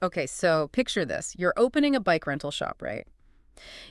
Okay, so picture this. You're opening a bike rental shop, right?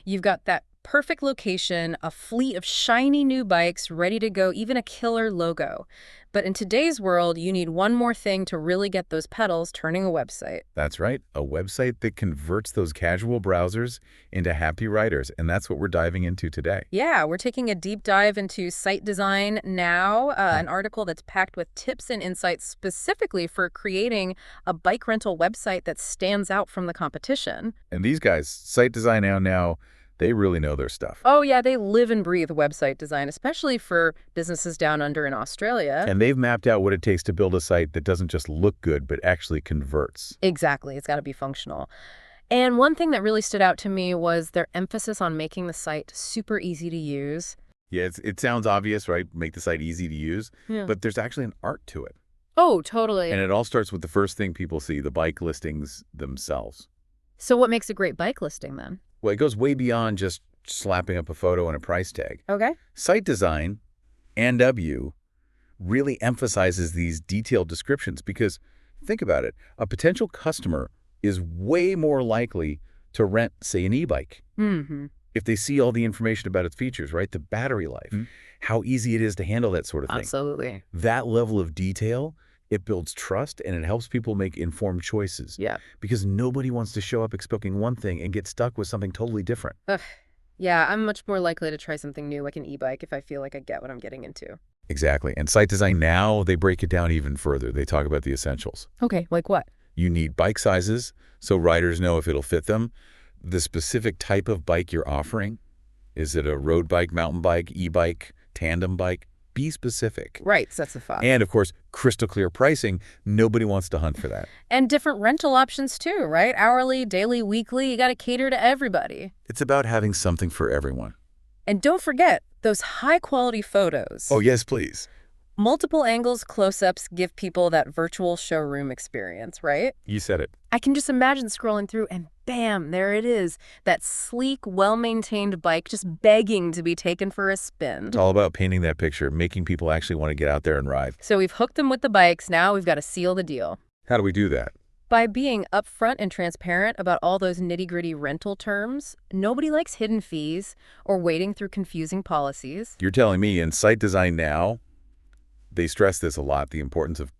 You've got that perfect location, a fleet of shiny new bikes ready to go, even a killer logo. But in today's world, you need one more thing to really get those pedals turning a website. That's right, a website that converts those casual browsers into happy writers, and that's what we're diving into today. Yeah, we're taking a deep dive into site design now, an article that's packed with tips and insights specifically for creating a bike rental website that stands out from the competition. And these guys, Site Design Now, they really know their stuff. Oh, yeah, they live and breathe website design, especially for businesses down under in Australia. And they've mapped out what it takes to build a site that doesn't just look good, but actually converts. Exactly. It's got to be functional. And one thing that really stood out to me was their emphasis on making the site super easy to use. Yeah, it sounds obvious, right? Make the site easy to use, Yeah. but there's actually an art to it. Oh, totally. And it all starts with the first thing people see, the bike listings themselves. So what makes a great bike listing then? Well, it goes way beyond just slapping up a photo and a price tag. Okay. Site design, and W, really emphasizes these detailed descriptions because, think about it, a potential customer is way more likely to rent, say, an e-bike Mm-hmm. if they see all the information about its features, right? The battery life, how easy it is to handle that sort of thing. Absolutely. That level of detail, it builds trust and it helps people make informed choices. Yeah. Because nobody wants to show up expecting one thing and get stuck with something totally different. Ugh. Yeah, I'm much more likely to try something new like an e-bike if I feel like I get what I'm getting into. Exactly. And Site Design Now, they break it down even further. They talk about the essentials. Okay, like what? You need bike sizes so riders know if it'll fit them. The specific type of bike you're offering. Is it a road bike, mountain bike, e-bike, tandem bike? Be specific. Right, sets the thought. And, of course, crystal clear pricing. Nobody wants to hunt for that. And different rental options too, right? Hourly, daily, weekly. You got to cater to everybody. It's about having something for everyone. And don't forget those high-quality photos. Oh, yes, please. Multiple angles, close-ups give people that virtual showroom experience, right? You said it. I can just imagine scrolling through and bam, there it is. That sleek, well-maintained bike just begging to be taken for a spin. It's all about painting that picture, making people actually want to get out there and ride. So we've hooked them with the bikes. Now we've got to seal the deal. How do we do that? By being upfront and transparent about all those nitty-gritty rental terms. Nobody likes hidden fees or wading through confusing policies. You're telling me in Site Design Now, they stress this a lot, the importance of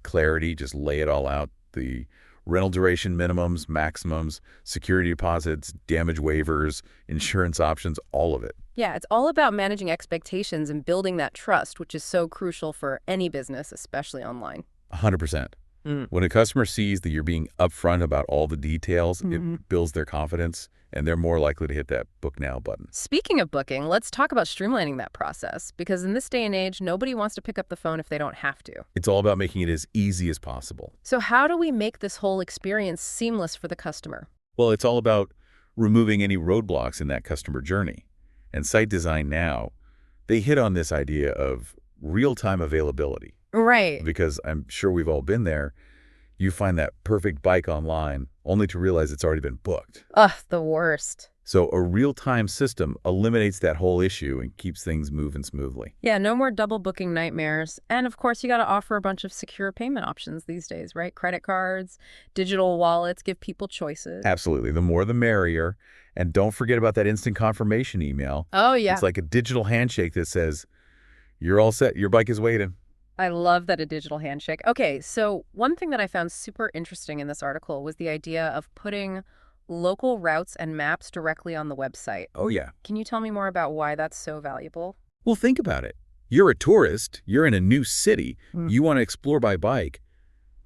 clarity, just lay it all out. The rental duration minimums, maximums, security deposits, damage waivers, insurance options, all of it. Yeah, it's all about managing expectations and building that trust, which is so crucial for any business, especially online. 100%. When a customer sees that you're being upfront about all the details, it builds their confidence, and they're more likely to hit that book now button. Speaking of booking, let's talk about streamlining that process, because in this day and age, nobody wants to pick up the phone if they don't have to. It's all about making it as easy as possible. So how do we make this whole experience seamless for the customer? Well, it's all about removing any roadblocks in that customer journey. And Site Design Now, they hit on this idea of real-time availability. Right. Because I'm sure we've all been there. You find that perfect bike online only to realize it's already been booked. Ugh, the worst. So a real-time system eliminates that whole issue and keeps things moving smoothly. Yeah, no more double booking nightmares. And of course, you got to offer a bunch of secure payment options these days, right? Credit cards, digital wallets, give people choices. Absolutely. The more the merrier. And don't forget about that instant confirmation email. Oh, yeah. It's like a digital handshake that says, you're all set, your bike is waiting. I love that a digital handshake. Okay, so one thing that I found super interesting in this article was the idea of putting local routes and maps directly on the website. Oh, yeah. Can you tell me more about why that's so valuable? Well, think about it. You're a tourist. You're in a new city. You want to explore by bike.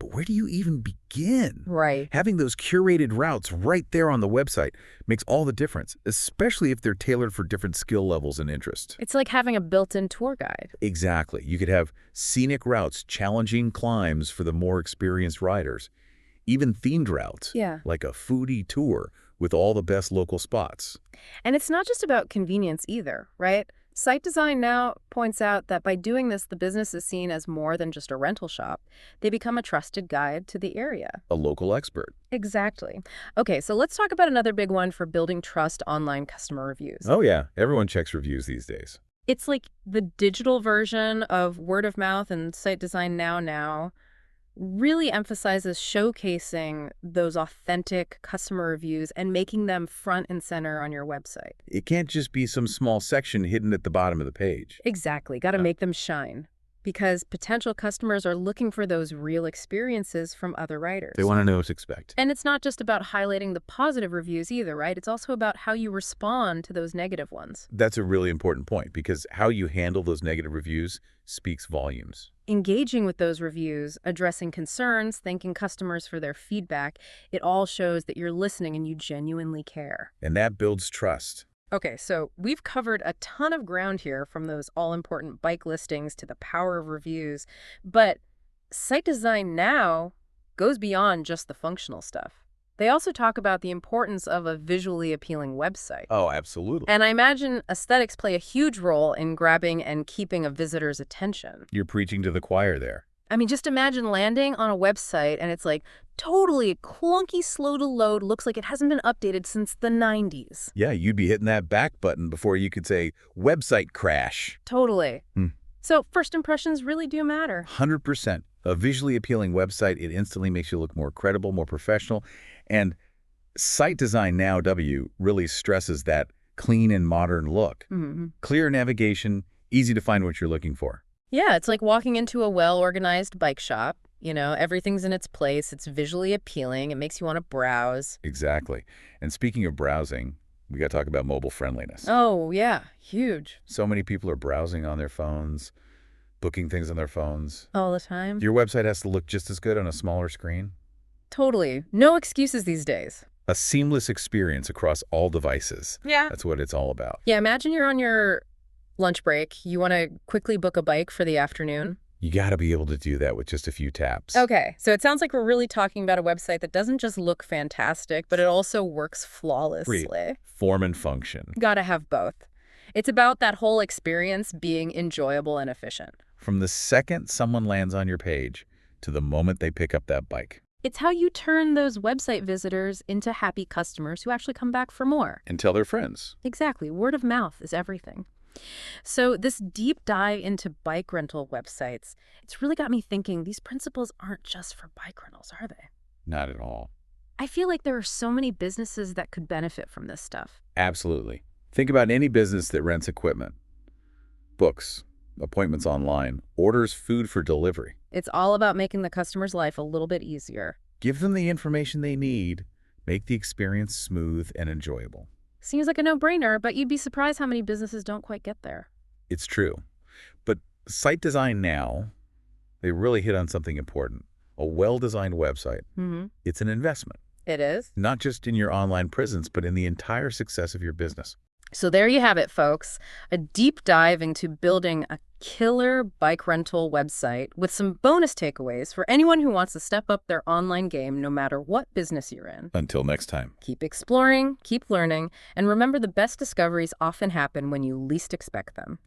But where do you even begin? Right. Having those curated routes right there on the website makes all the difference, especially if they're tailored for different skill levels and interests. It's like having a built-in tour guide. Exactly. You could have scenic routes, challenging climbs for the more experienced riders, even themed routes, like a foodie tour with all the best local spots. And it's not just about convenience either, right? Site Design Now points out that by doing this, the business is seen as more than just a rental shop. They become a trusted guide to the area. A local expert. Exactly. Okay, so let's talk about another big one for building trust: online customer reviews. Oh, yeah. Everyone checks reviews these days. It's like the digital version of word of mouth and Site Design Now. really emphasizes showcasing those authentic customer reviews and making them front and center on your website. It can't just be some small section hidden at the bottom of the page. Exactly. Got to make them shine because potential customers are looking for those real experiences from other writers. They want to know what to expect. And it's not just about highlighting the positive reviews either, right? It's also about how you respond to those negative ones. That's a really important point because how you handle those negative reviews speaks volumes. Engaging with those reviews, addressing concerns, thanking customers for their feedback, it all shows that you're listening and you genuinely care. And that builds trust. Okay, so we've covered a ton of ground here, from those all-important bike listings to the power of reviews, but Site Design Now goes beyond just the functional stuff. They also talk about the importance of a visually appealing website. Oh, absolutely. And I imagine aesthetics play a huge role in grabbing and keeping a visitor's attention. You're preaching to the choir there. I mean, just imagine landing on a website and it's like totally clunky, slow to load, looks like it hasn't been updated since the 90s. Yeah, you'd be hitting that back button before you could say, website crash. Totally. Hmm. So first impressions really do matter. 100%. A visually appealing website, it instantly makes you look more credible, more professional. And Site Design Now W really stresses that clean and modern look. Mm-hmm. Clear navigation, easy to find what you're looking for. Yeah, it's like walking into a well-organized bike shop. You know, everything's in its place. It's visually appealing. It makes you want to browse. Exactly. And speaking of browsing, we got to talk about mobile friendliness. Oh, yeah, huge. So many people are browsing on their phones, booking things on their phones. All the time. Your website has to look just as good on a smaller screen. Totally. No excuses these days. A seamless experience across all devices. Yeah. That's what it's all about. Yeah, imagine you're on your lunch break. You want to quickly book a bike for the afternoon. You got to be able to do that with just a few taps. Okay, so it sounds like we're really talking about a website that doesn't just look fantastic, but it also works flawlessly. Form and function. Gotta have both. It's about that whole experience being enjoyable and efficient. From the second someone lands on your page to the moment they pick up that bike. It's how you turn those website visitors into happy customers who actually come back for more. And tell their friends. Exactly. Word of mouth is everything. So this deep dive into bike rental websites, it's really got me thinking these principles aren't just for bike rentals, are they? Not at all. I feel like there are so many businesses that could benefit from this stuff. Absolutely. Think about any business that rents equipment, books, appointments online, orders food for delivery. It's all about making the customer's life a little bit easier. Give them the information they need, make the experience smooth and enjoyable. Seems like a no-brainer, but you'd be surprised how many businesses don't quite get there. It's true. But Site Design Now, they really hit on something important. A well-designed website, it's an investment. It is. Not just in your online presence, but in the entire success of your business. So there you have it, folks. A deep dive into building a killer bike rental website with some bonus takeaways for anyone who wants to step up their online game no matter what business you're in. Until next time. Keep exploring, keep learning, and remember the best discoveries often happen when you least expect them.